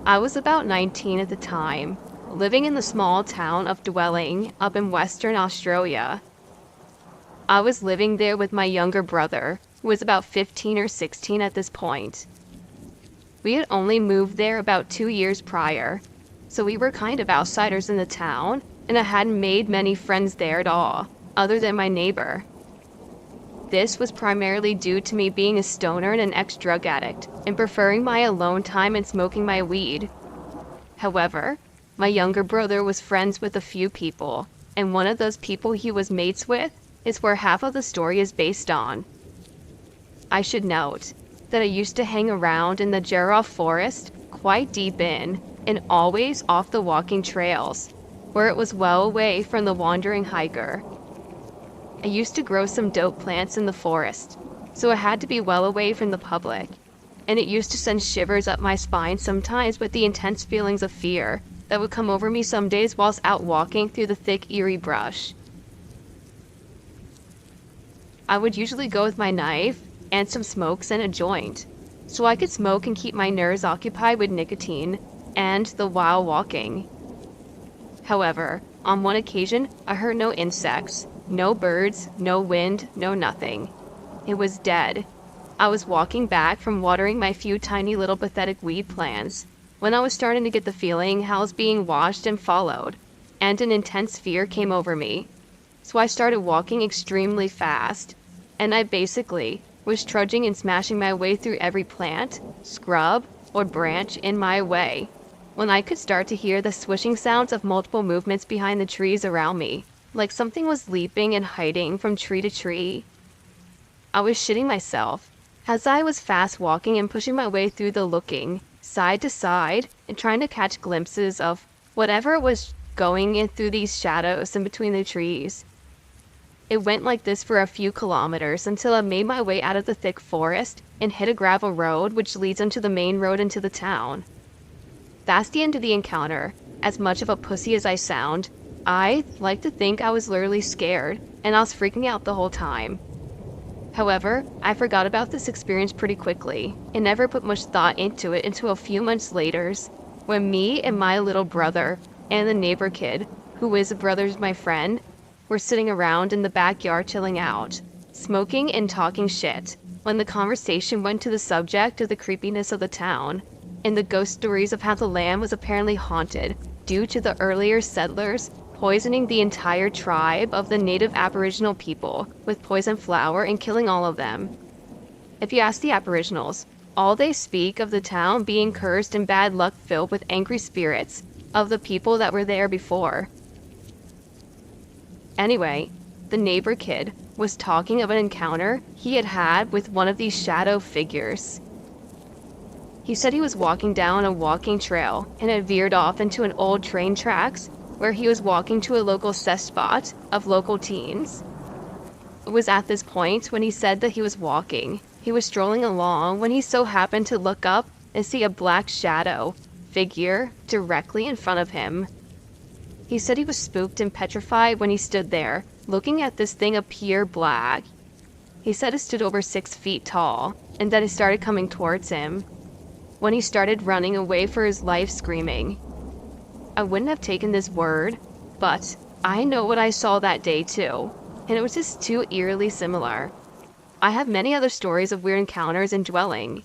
I was about 19 at the time, living in the small town of Dwelling up in Western Australia. I was living there with my younger brother, who was about 15 or 16 at this point. We had only moved there about 2 years prior, so we were kind of outsiders in the town, and I hadn't made many friends there at all, other than my neighbor. This was primarily due to me being a stoner and an ex-drug addict, and preferring my alone time and smoking my weed. However, my younger brother was friends with a few people, and one of those people he was mates with is where half of the story is based on. I should note that I used to hang around in the Jarrah forest quite deep in, and always off the walking trails, where it was well away from the wandering hiker. I used to grow some dope plants in the forest, so I had to be well away from the public, and it used to send shivers up my spine sometimes with the intense feelings of fear that would come over me some days whilst out walking through the thick, eerie brush. I would usually go with my knife and some smokes and a joint, so I could smoke and keep my nerves occupied with nicotine and the while walking. However, on one occasion, I heard no insects, no birds, no wind, no nothing. It was dead. I was walking back from watering my few tiny little pathetic weed plants when I was starting to get the feeling how I was being watched and followed, and an intense fear came over me. So I started walking extremely fast, and I basically was trudging and smashing my way through every plant, scrub, or branch in my way, when I could start to hear the swishing sounds of multiple movements behind the trees around me, like something was leaping and hiding from tree to tree. I was shitting myself as I was fast walking and pushing my way through the looking side to side and trying to catch glimpses of whatever was going in through these shadows in between the trees. It went like this for a few kilometers until I made my way out of the thick forest and hit a gravel road which leads onto the main road into the town. That's the end of the encounter. As much of a pussy as I sound, I like to think I was literally scared, and I was freaking out the whole time. However, I forgot about this experience pretty quickly, and never put much thought into it until a few months later, when me and my little brother, and the neighbor kid, who is a brother of my friend, were sitting around in the backyard chilling out, smoking and talking shit, when the conversation went to the subject of the creepiness of the town, and the ghost stories of how the land was apparently haunted due to the earlier settlers poisoning the entire tribe of the native Aboriginal people with poison flower and killing all of them. If you ask the Aboriginals, all they speak of the town being cursed and bad luck filled with angry spirits of the people that were there before. Anyway, the neighbor kid was talking of an encounter he had had with one of these shadow figures. He said he was walking down a walking trail and had veered off into an old train tracks where he was walking to a local cess spot of local teens. It was at this point when he said that he was walking. He was strolling along when he so happened to look up and see a black shadow figure directly in front of him. He said he was spooked and petrified when he stood there, looking at this thing of pure black. He said it stood over 6 feet tall, and that it started coming towards him, when he started running away for his life screaming. I wouldn't have taken this word, but I know what I saw that day too, and it was just too eerily similar. I have many other stories of weird encounters in Dwelling.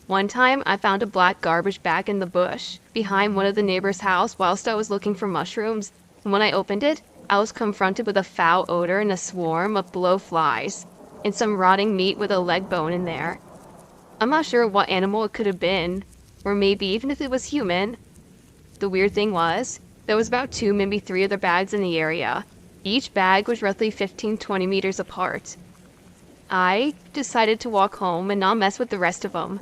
One time I found a black garbage bag in the bush behind one of the neighbor's house whilst I was looking for mushrooms, and when I opened it, I was confronted with a foul odor and a swarm of blowflies, and some rotting meat with a leg bone in there. I'm not sure what animal it could have been, or maybe even if it was human. The weird thing was, there was about 2, maybe 3 other bags in the area. Each bag was roughly 15-20 meters apart. I decided to walk home and not mess with the rest of them.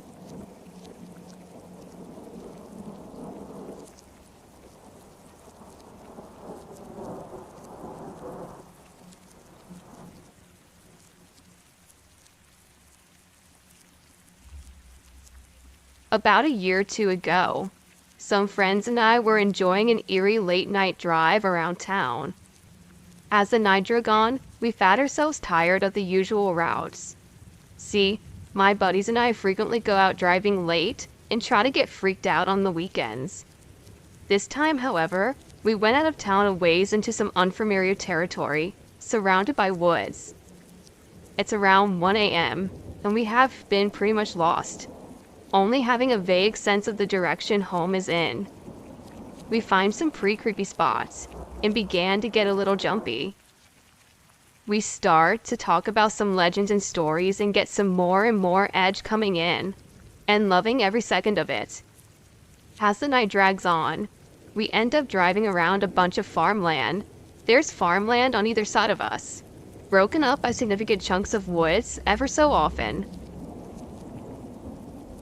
About a year or two ago, some friends and I were enjoying an eerie late-night drive around town. As the night drug on, we found ourselves tired of the usual routes. See, my buddies and I frequently go out driving late and try to get freaked out on the weekends. This time, however, we went out of town a ways into some unfamiliar territory, surrounded by woods. It's around 1 a.m., and we have been pretty much lost, only having a vague sense of the direction home is in. We find some pretty creepy spots, and began to get a little jumpy. We start to talk about some legends and stories and get some more and more edge coming in, and loving every second of it. As the night drags on, we end up driving around a bunch of farmland. There's farmland on either side of us, broken up by significant chunks of woods ever so often.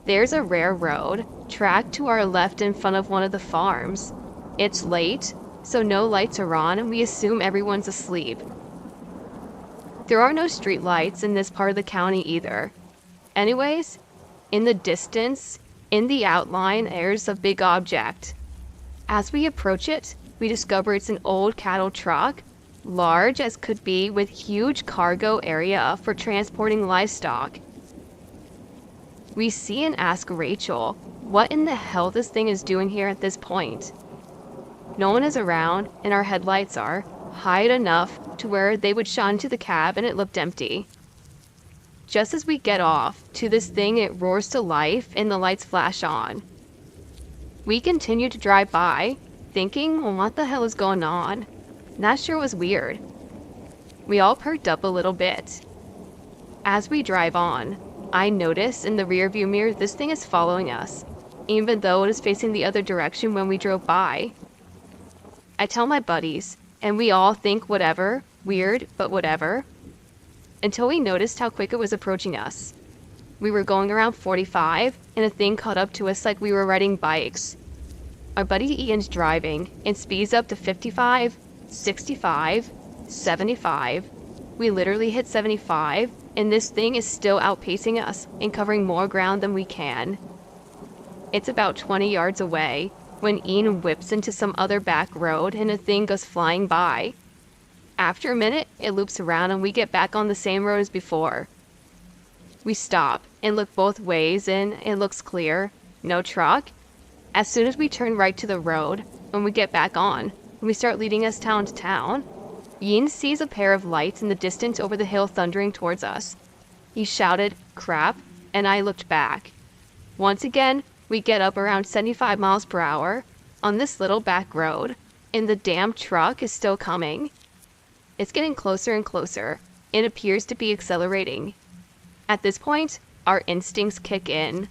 There's a rare road track to our left in front of one of the farms. It's late, so no lights are on and we assume everyone's asleep. There are no street lights in this part of the county either. Anyways, in the distance, in the outline, there's a big object. As we approach it, we discover it's an old cattle truck, large as could be, with huge cargo area for transporting livestock. We see and ask Rachel what in the hell this thing is doing here at this point. No one is around, and our headlights are high enough to where they would shine into the cab and it looked empty. Just as we get off to this thing, it roars to life and the lights flash on. We continue to drive by, thinking, well, what the hell is going on? That sure was weird. We all perked up a little bit. As we drive on, I notice in the rearview mirror this thing is following us, even though it is facing the other direction when we drove by. I tell my buddies, and we all think whatever, weird, but whatever, until we noticed how quick it was approaching us. We were going around 45, and a thing caught up to us like we were riding bikes. Our buddy Ian's driving, and speeds up to 55, 65, 75. We literally hit 75, and this thing is still outpacing us and covering more ground than we can. It's about 20 yards away when Ian whips into some other back road and a thing goes flying by. After a minute, it loops around and we get back on the same road as before. We stop and look both ways and it looks clear. No truck. As soon as we turn right to the road, when we get back on, and we start leading us town to town, Ian sees a pair of lights in the distance over the hill thundering towards us. He shouted, "Crap," and I looked back. Once again, we get up around 75 miles per hour on this little back road, and the damn truck is still coming. It's getting closer and closer. It appears to be accelerating. At this point, our instincts kick in.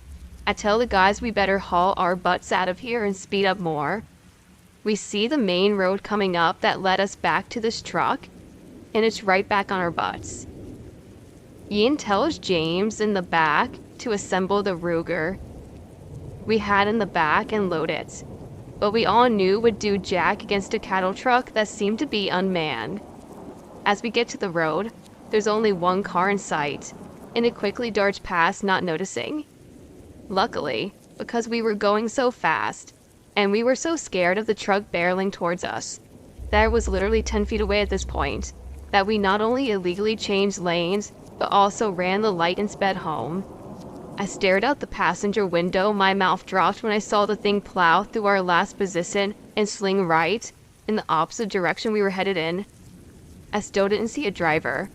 I tell the guys we better haul our butts out of here and speed up more. We see the main road coming up that led us back to this truck, and it's right back on our butts. Ian tells James in the back to assemble the Ruger we had in the back and load it, but we all knew would do jack against a cattle truck that seemed to be unmanned. As we get to the road, there's only one car in sight, and it quickly darts past, not noticing. Luckily, because we were going so fast, and we were so scared of the truck barreling towards us, that it was literally 10 feet away at this point, that we not only illegally changed lanes, but also ran the light and sped home. I stared out the passenger window, my mouth dropped when I saw the thing plow through our last position and swing right in the opposite direction we were headed in. I still didn't see a driver.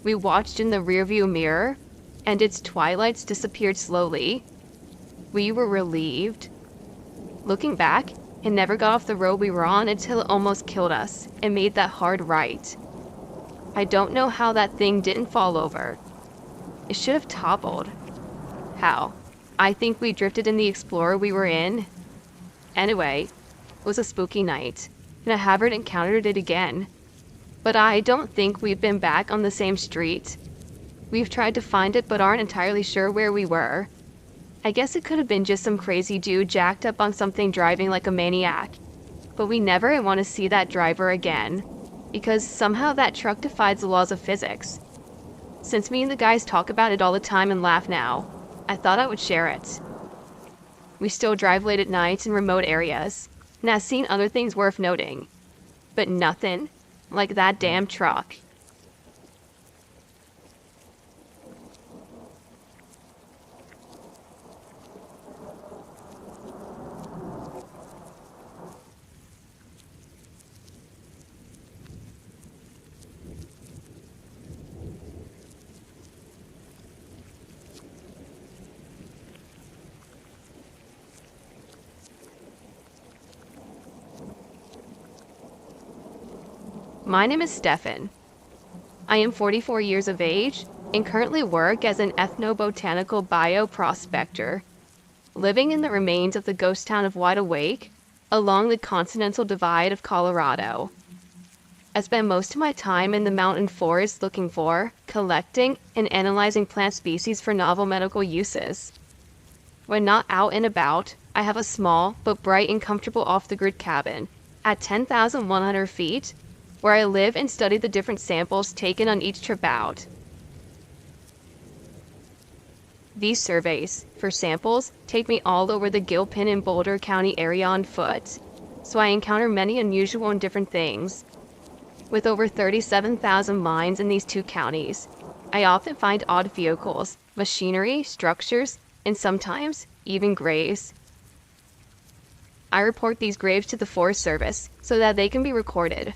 We watched in the rearview mirror, and its twilights disappeared slowly. We were relieved. Looking back, it never got off the road we were on until it almost killed us and made that hard right. I don't know how that thing didn't fall over. It should have toppled. How? I think we drifted in the Explorer we were in. Anyway, it was a spooky night, and I haven't encountered it again. But I don't think we've been back on the same street. We've tried to find it but aren't entirely sure where we were. I guess it could have been just some crazy dude jacked up on something driving like a maniac. But we never want to see that driver again, because somehow that truck defies the laws of physics. Since me and the guys talk about it all the time and laugh now, I thought I would share it. We still drive late at night in remote areas, and I've seen other things worth noting, but nothing like that damn truck. My name is Stefan. I am 44 years of age and currently work as an ethnobotanical bioprospector, living in the remains of the ghost town of Wide Awake along the Continental Divide of Colorado. I spend most of my time in the mountain forest looking for, collecting, and analyzing plant species for novel medical uses. When not out and about, I have a small but bright and comfortable off-the-grid cabin at 10,100 feet where I live and study the different samples taken on each trip out. These surveys for samples take me all over the Gilpin and Boulder County area on foot, so I encounter many unusual and different things. With over 37,000 mines in these two counties, I often find odd vehicles, machinery, structures, and sometimes even graves. I report these graves to the Forest Service so that they can be recorded.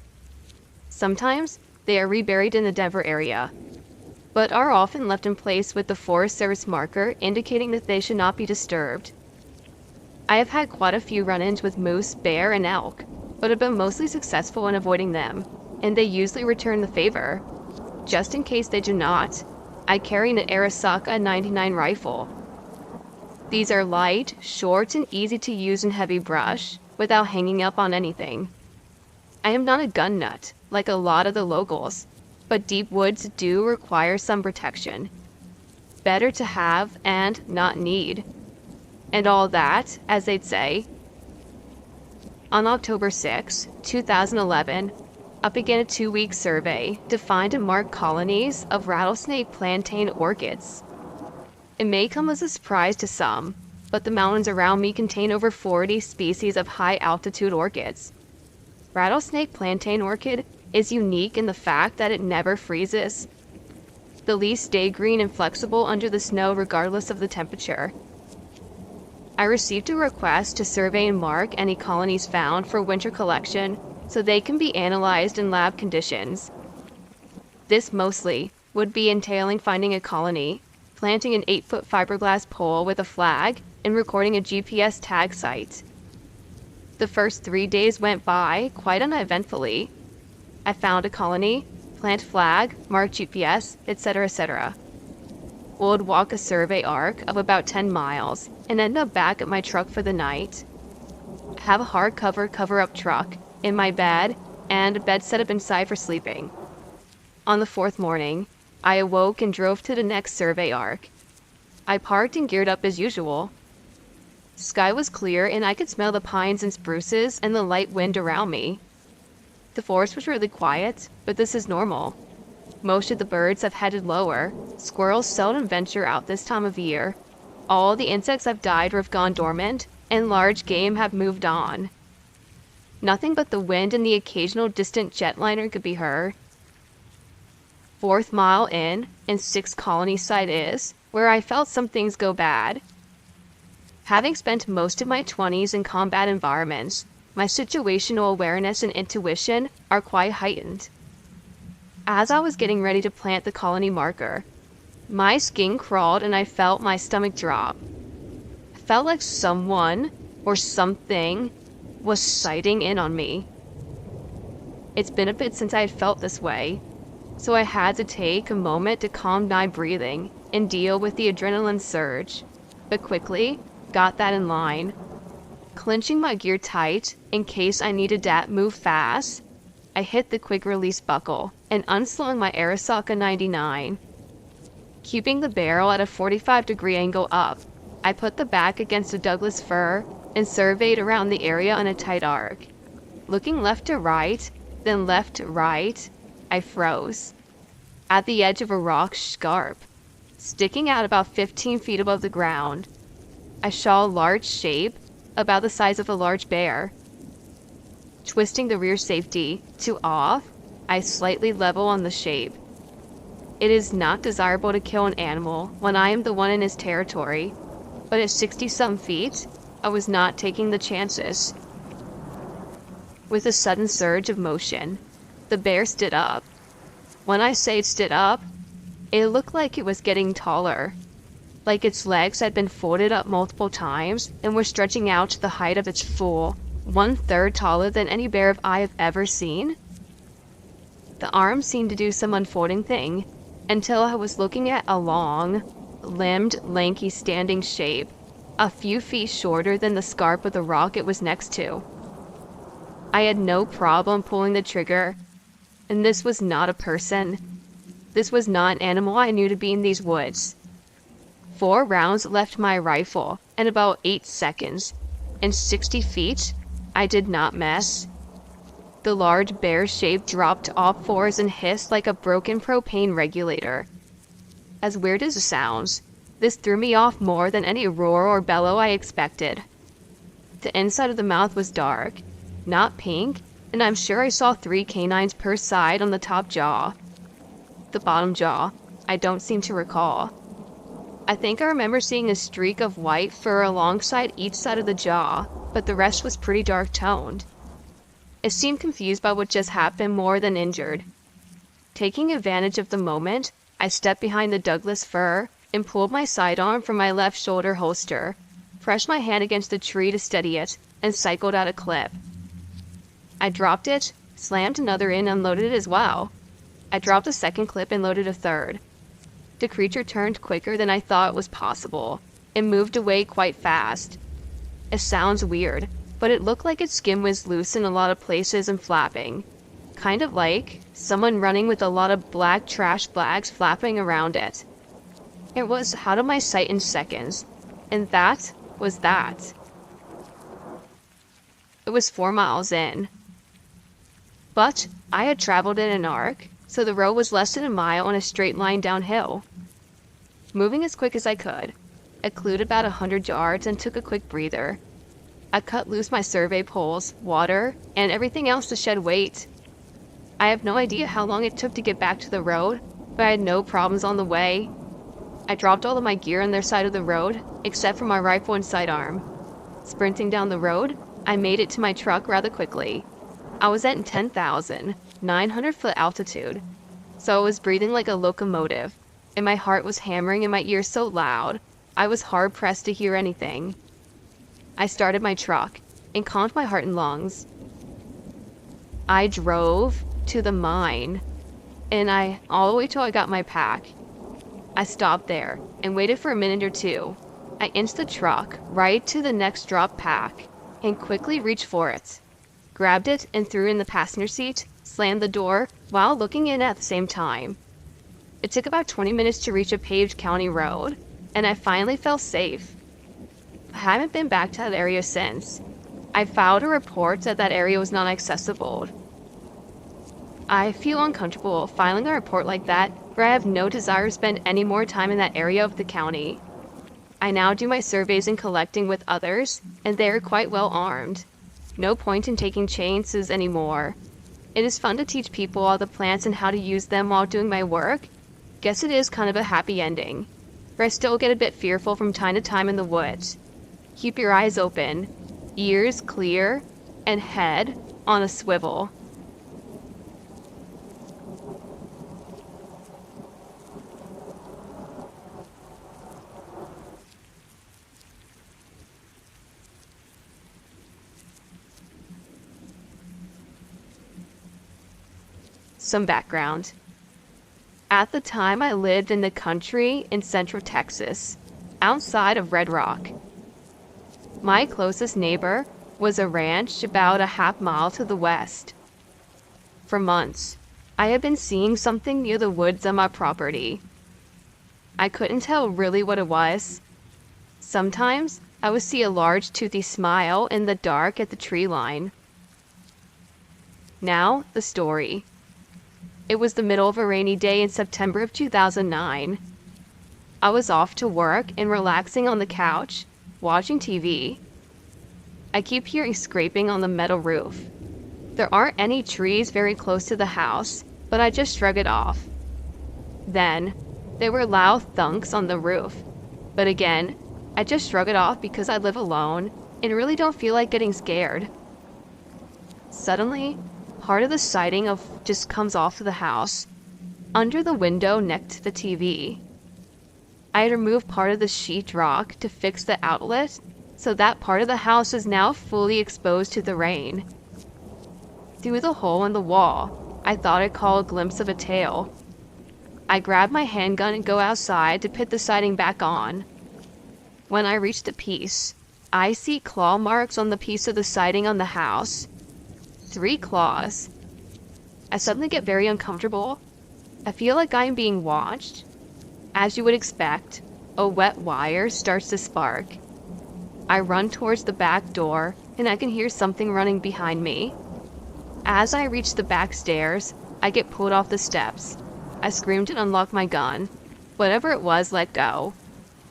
Sometimes they are reburied in the Denver area, but are often left in place with the Forest Service marker indicating that they should not be disturbed. I have had quite a few run-ins with moose, bear, and elk, but have been mostly successful in avoiding them, and they usually return the favor. Just in case they do not, I carry an Arisaka 99 rifle. These are light, short, and easy to use in heavy brush, without hanging up on anything. I am not a gun nut, like a lot of the locals, but deep woods do require some protection. Better to have and not need. And all that, as they'd say. On October 6, 2011, I began a 2-week survey to find and mark colonies of rattlesnake plantain orchids. It may come as a surprise to some, but the mountains around me contain over 40 species of high-altitude orchids. Rattlesnake plantain orchid is unique in the fact that it never freezes. The leaves stay green and flexible under the snow regardless of the temperature. I received a request to survey and mark any colonies found for winter collection so they can be analyzed in lab conditions. This mostly would be entailing finding a colony, planting an 8-foot fiberglass pole with a flag, and recording a GPS tag site. The first 3 days went by quite uneventfully. I found a colony, plant flag, marked GPS, etc., etc. Would walk a survey arc of about 10 miles and end up back at my truck for the night. I have a hardcover cover-up truck in my bed and a bed set up inside for sleeping. On the 4th morning, I awoke and drove to the next survey arc. I parked and geared up as usual. The sky was clear and I could smell the pines and spruces and the light wind around me. The forest was really quiet, but this is normal. Most of the birds have headed lower. Squirrels seldom venture out this time of year. All the insects have died or have gone dormant, and large game have moved on. Nothing but the wind and the occasional distant jetliner could be heard. 4th mile in, and 6th colony site is, where I felt some things go bad. Having spent most of my 20s in combat environments, my situational awareness and intuition are quite heightened. As I was getting ready to plant the colony marker, my skin crawled and I felt my stomach drop. I felt like someone or something was sighting in on me. It's been a bit since I had felt this way, so I had to take a moment to calm my breathing and deal with the adrenaline surge, but quickly got that in line. Clenching my gear tight in case I needed to move fast, I hit the quick release buckle and unslung my Arisaka 99. Keeping the barrel at a 45-degree angle up, I put the back against a Douglas fir and surveyed around the area on a tight arc. Looking left to right, then left to right, I froze. At the edge of a rock scarp, sticking out about 15 feet above the ground, I saw a large shape about the size of a large bear. Twisting the rear safety to off, I slightly level on the shape. It is not desirable to kill an animal when I am the one in his territory, but at 60-some feet, I was not taking the chances. With a sudden surge of motion, the bear stood up. When I say it stood up, it looked like it was getting taller, like its legs had been folded up multiple times and were stretching out to the height of its full 1/3 taller than any bear I have ever seen. The arm seemed to do some unfolding thing until I was looking at a long, limbed, lanky standing shape, a few feet shorter than the scarp of the rock it was next to. I had no problem pulling the trigger, and this was not a person. This was not an animal I knew to be in these woods. 4 rounds left my rifle in about 8 seconds, and 60 feet, I did not miss. The large bear shape dropped off 4s and hissed like a broken propane regulator. As weird as it sounds, this threw me off more than any roar or bellow I expected. The inside of the mouth was dark, not pink, and I'm sure I saw 3 canines per side on the top jaw. The bottom jaw, I don't seem to recall. I think I remember seeing a streak of white fur alongside each side of the jaw, but the rest was pretty dark toned. It seemed confused by what just happened more than injured. Taking advantage of the moment, I stepped behind the Douglas fir and pulled my sidearm from my left shoulder holster, pressed my hand against the tree to steady it, and cycled out a clip. I dropped it, slammed another in, and loaded it as well. I dropped a second clip and loaded a third. The creature turned quicker than I thought was possible, and moved away quite fast. It sounds weird, but it looked like its skin was loose in a lot of places and flapping. Kind of like someone running with a lot of black trash bags flapping around it. It was out of my sight in seconds, and that was that. It was 4 miles in. But I had traveled in an arc, so the road was less than a mile on a straight line downhill. Moving as quick as I could, I clued about 100 yards and took a quick breather. I cut loose my survey poles, water, and everything else to shed weight. I have no idea how long it took to get back to the road, but I had no problems on the way. I dropped all of my gear on their side of the road, except for my rifle and sidearm. Sprinting down the road, I made it to my truck rather quickly. I was at 10,900 foot altitude, so I was breathing like a locomotive, and my heart was hammering in my ears so loud, I was hard-pressed to hear anything. I started my truck and calmed my heart and lungs. I drove to the mine, and all the way till I got my pack. I stopped there and waited for a minute or two. I inched the truck right to the next drop pack and quickly reached for it. Grabbed it and threw it in the passenger seat, slammed the door while looking in at the same time. It took about 20 minutes to reach a paved county road, and I finally felt safe. I haven't been back to that area since. I filed a report that that area was not accessible. I feel uncomfortable filing a report like that where I have no desire to spend any more time in that area of the county. I now do my surveys and collecting with others, and they are quite well armed. No point in taking chances anymore. It is fun to teach people all the plants and how to use them while doing my work. Guess it is kind of a happy ending, but I still get a bit fearful from time to time in the woods. Keep your eyes open, ears clear, and head on a swivel. Some background. At the time, I lived in the country in central Texas, outside of Red Rock. My closest neighbor was a ranch about a half-mile to the west. For months, I had been seeing something near the woods on my property. I couldn't tell really what it was. Sometimes, I would see a large toothy smile in the dark at the tree line. Now, the story. It was the middle of a rainy day in September of 2009. I was off to work and relaxing on the couch, watching TV. I keep hearing scraping on the metal roof. There aren't any trees very close to the house, but I just shrug it off. Then, there were loud thunks on the roof. But again, I just shrug it off because I live alone and really don't feel like getting scared. Suddenly, part of the siding just comes off of the house, under the window next to the TV. I had removed part of the sheetrock to fix the outlet, so that part of the house is now fully exposed to the rain. Through the hole in the wall, I thought I caught a glimpse of a tail. I grab my handgun and go outside to put the siding back on. When I reach the piece, I see claw marks on the piece of the siding on the house. 3 claws. I suddenly get very uncomfortable. I feel like I'm being watched. As you would expect, a wet wire starts to spark. I run towards the back door, and I can hear something running behind me. As I reach the back stairs, I get pulled off the steps. I screamed and unlocked my gun. Whatever it was let go.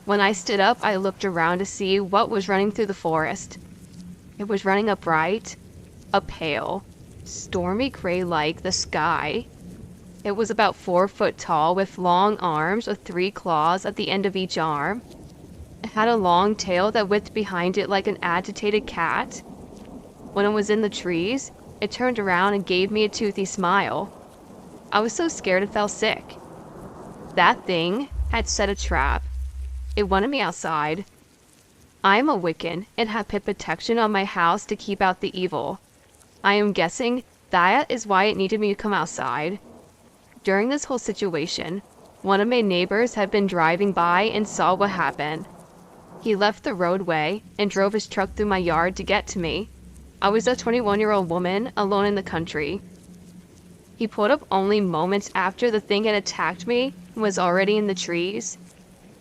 When I stood up, I looked around to see what was running through the forest. It was running upright, a pale, stormy gray like the sky. It was about 4 foot tall with long arms with 3 claws at the end of each arm. It had a long tail that whipped behind it like an agitated cat. When it was in the trees, it turned around and gave me a toothy smile. I was so scared I fell sick. That thing had set a trap. It wanted me outside. I am a Wiccan and have put protection on my house to keep out the evil. I am guessing that is why it needed me to come outside. During this whole situation, one of my neighbors had been driving by and saw what happened. He left the roadway and drove his truck through my yard to get to me. I was a 21-year-old woman alone in the country. He pulled up only moments after the thing had attacked me and was already in the trees.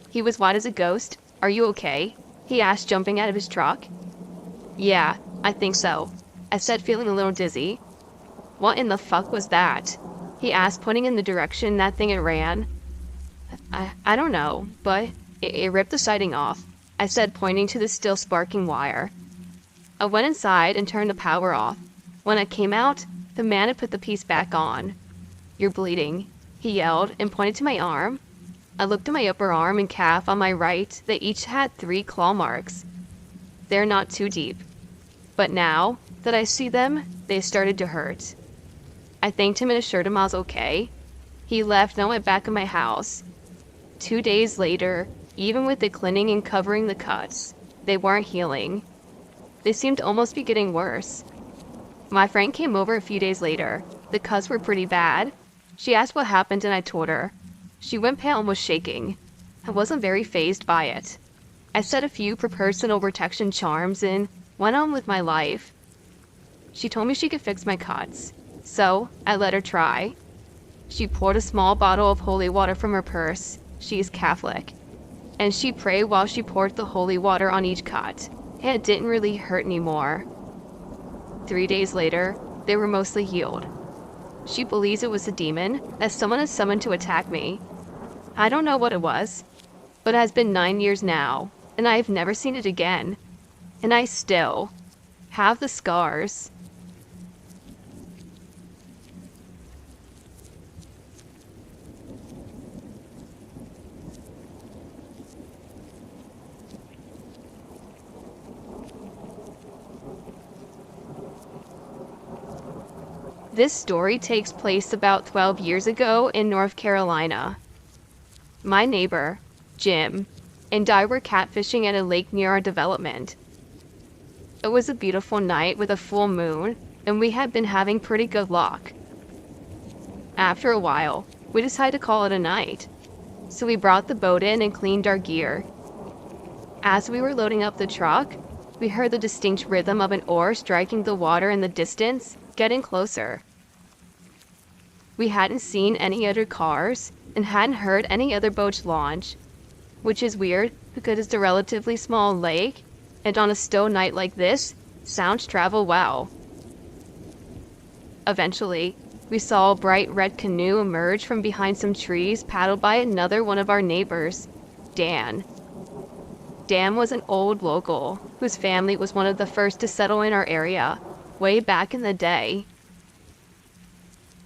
He was white as a ghost. "Are you okay?" he asked, jumping out of his truck. "Yeah, I think so," I said, feeling a little dizzy. "What in the fuck was that?" he asked, pointing in the direction that thing had ran. I don't know, but it ripped the siding off," I said, pointing to the still sparking wire. I went inside and turned the power off. When I came out, the man had put the piece back on. "You're bleeding," he yelled and pointed to my arm. I looked at my upper arm and calf on my right. They each had 3 claw marks. They're not too deep, but now that I see them, they started to hurt. I thanked him and assured him I was okay. He left and I went back in my house. 2 days later, even with the cleaning and covering the cuts, they weren't healing. They seemed to almost be getting worse. My friend came over a few days later. The cuts were pretty bad. She asked what happened and I told her. She went pale and was shaking. I wasn't very fazed by it. I said a few personal protection charms and went on with my life. She told me she could fix my cuts, so I let her try. She poured a small bottle of holy water from her purse. She is Catholic. And she prayed while she poured the holy water on each cut, and it didn't really hurt anymore. 3 days later, they were mostly healed. She believes it was a demon that someone has summoned to attack me. I don't know what it was, but it has been 9 years now, and I have never seen it again. And I still have the scars. This story takes place about 12 years ago in North Carolina. My neighbor, Jim, and I were catfishing at a lake near our development. It was a beautiful night with a full moon, and we had been having pretty good luck. After a while, we decided to call it a night, so we brought the boat in and cleaned our gear. As we were loading up the truck, we heard the distinct rhythm of an oar striking the water in the distance, getting closer. We hadn't seen any other cars and hadn't heard any other boats launch, which is weird because it's a relatively small lake, and on a still night like this, sounds travel well. Eventually, we saw a bright red canoe emerge from behind some trees paddled by another one of our neighbors, Dan. Dan was an old local whose family was one of the first to settle in our area, way back in the day.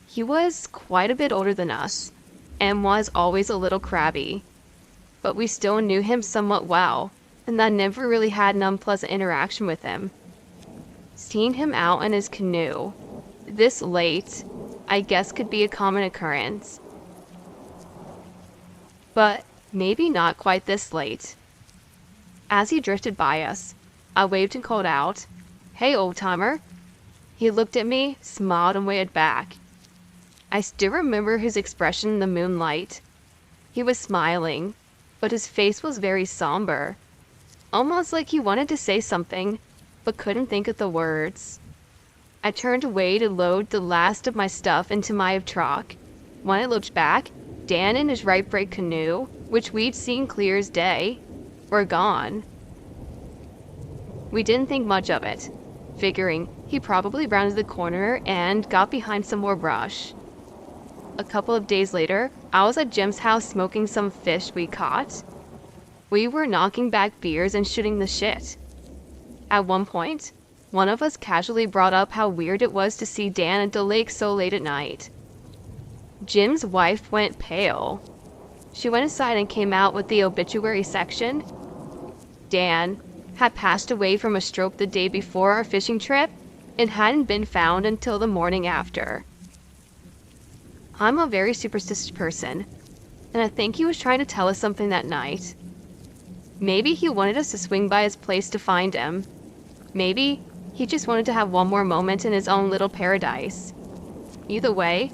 He was quite a bit older than us, and was always a little crabby, but we still knew him somewhat well, and I never really had an unpleasant interaction with him. Seeing him out in his canoe, this late, I guess could be a common occurrence. But maybe not quite this late. As he drifted by us, I waved and called out, "Hey, old-timer." He looked at me, smiled, and waved back. I still remember his expression in the moonlight. He was smiling, but his face was very somber, almost like he wanted to say something, but couldn't think of the words. I turned away to load the last of my stuff into my truck. When I looked back, Dan and his right brake canoe, which we'd seen clear as day, were gone. We didn't think much of it, figuring he probably rounded the corner and got behind some more brush. A couple of days later, I was at Jim's house smoking some fish we caught. We were knocking back beers and shooting the shit. At one point, one of us casually brought up how weird it was to see Dan at the lake so late at night. Jim's wife went pale. She went inside and came out with the obituary section. Dan had passed away from a stroke the day before our fishing trip and hadn't been found until the morning after. I'm a very superstitious person, and I think he was trying to tell us something that night. Maybe he wanted us to swing by his place to find him. Maybe he just wanted to have one more moment in his own little paradise. Either way,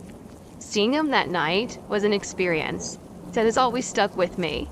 seeing him that night was an experience that has always stuck with me.